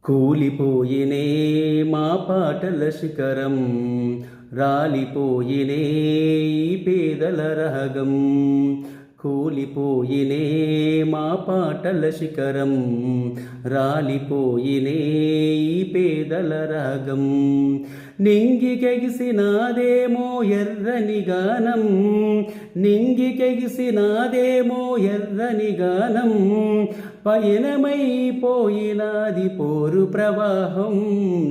కూలిపోయినే మా పాటల శిఖరం, రాలిపోయినే ఈ పేదల రాగం. కూలిపోయినే మా పాటల శిఖరం, రాలిపోయినే ఈ పేదల రాగం. నింగికెగిసినాదేమో ఎర్రని గానం, నింగికెగిసినాదేమో ఎర్రని గానం. పయనమైపోయినాది పోరు ప్రవాహం.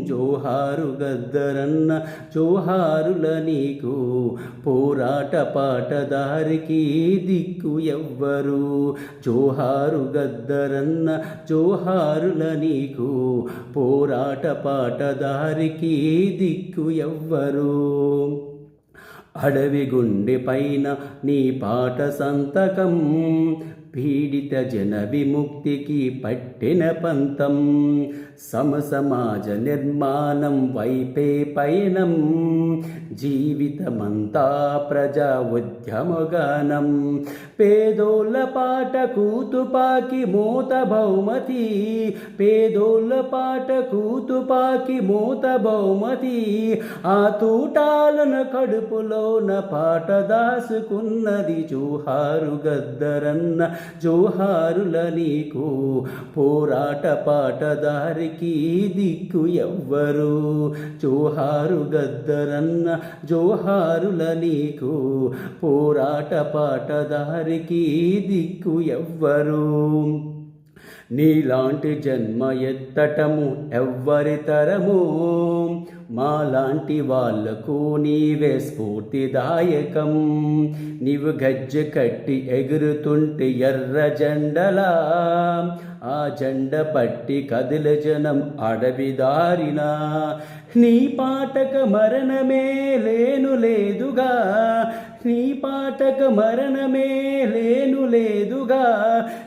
జోహారు గద్దరన్న జోహారుల నీకు, పోరాట పాటదారికి దిక్కు ఎవ్వరు. జోహారు గద్దరన్న జోహారుల నీకు, పోరాట పాటదారికి దిక్కు ఎవ్వరు. అడవి గుండె పైన నీ పాట సంతకం, పీడిత జన విముక్తికి పట్టిన పంతం. సమసమాజ నిర్మాణం వైపే పయనం, జీవితమంతా ప్రజా ఉద్యమగానం. పేదోళ్ళ పాటకు తుపాకి మోత బహుమతి, పేదోళ్ళ పాటకు తుపాకి మోత బహుమతి. ఆ తూటాలను కడుపులోన పాట దాసుకున్నది. జోహారు గద్దరన్న జోహారుల నీకు, పోరాట పాటదారికి దిక్కు ఎవ్వరు. జోహారు గద్దరన్న జోహారుల నీకు, పోరాట పాటదారికి దిక్కు ఎవ్వరు. నీలాంటి జన్మ ఎత్తటము ఎవ్వరి తరము, మాలాంటి వాళ్లకు నీవే స్ఫూర్తిదాయకం. నీవు గజ్జె కట్టి ఎగురుతుంటే ఎర్ర జెండలా, ఆ జెండ పట్టి కదిల జనం అడవిదారిన. నీ పాటక మరణమే లేను లేదుగా, నీ పాటక మరణమే లేను లేదుగా.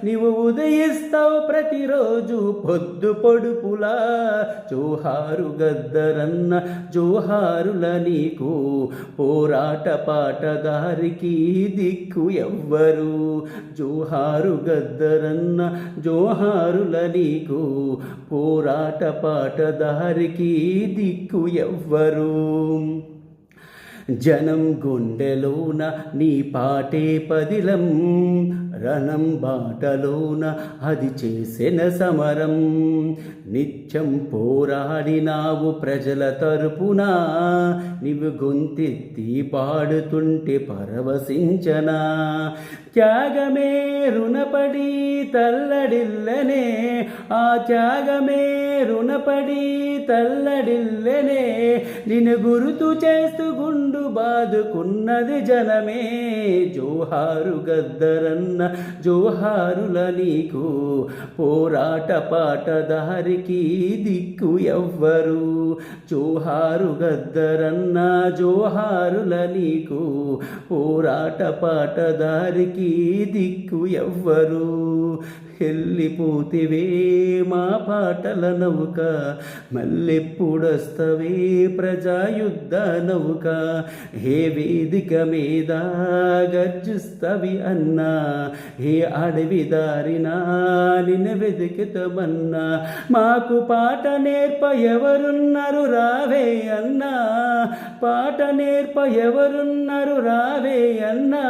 నీవు ఉదయిస్తావు ప్రతిరోజు పొద్దు పొడుపులా. జోహారు గద్దరన్న జోహారుల నీకు, పోరాట పాటదారికి దిక్కు ఎవ్వరు. జోహారు గద్దరన్న జోహారుల నీకు, పోరాట పాటదారికి దిక్కు ఎవ్వరు. జనం గుండెలోన నీ పాటే పదిలం, రణం బాటలోన అది చేసిన సమరం. నిత్యం పోరాడినావు ప్రజల తరపున, నీవు గొంతెత్తి పాడుతుంటే పరవశించనా. త్యాగమే రుణపడి తల్లడిల్లనే, ఆ త్యాగమే రుణపడి తల్లడిల్లనే. నిన్ను గుర్తు చేస్తూ గుండు బాదుకున్నది జనమే. జోహారు గద్దరన్న జోహారుల నీకు, పోరాట పాటదారికి దిక్కు ఎవ్వరు. జోహారు గద్దరన్న జోహారుల నీకు, పోరాట పాటదారికి దిక్కు ఎవ్వరు. వెళ్ళిపోతివే మా పాటల నౌక, మళ్ళెప్పుడొస్తవే ప్రజాయుద్ధ నౌక. హే వేదిక మీద గర్జిస్తవి అన్నా, హే అడవి దారినా నిన్ను వెతుకుతామన్నా. మాకు పాట నేర్ప ఎవరున్నారు రావే అన్నా, పాట నేర్ప ఎవరున్నారు రావే అన్నా.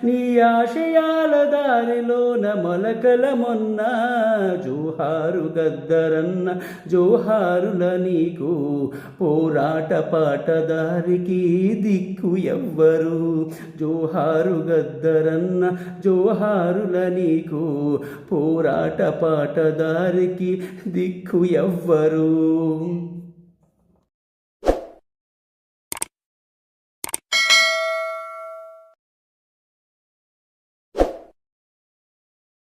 నీ ఆశయాల దారిలోన మొలకల మొన్న. జోహారు గద్దరన్న జోహారుల నీకు, పోరాట పాటదారికి దిక్కు ఎవ్వరు. జోహారు గద్దరన్న జోహారుల నీకు, పోరాట పాటదారికి దిక్కు ఎవ్వరు.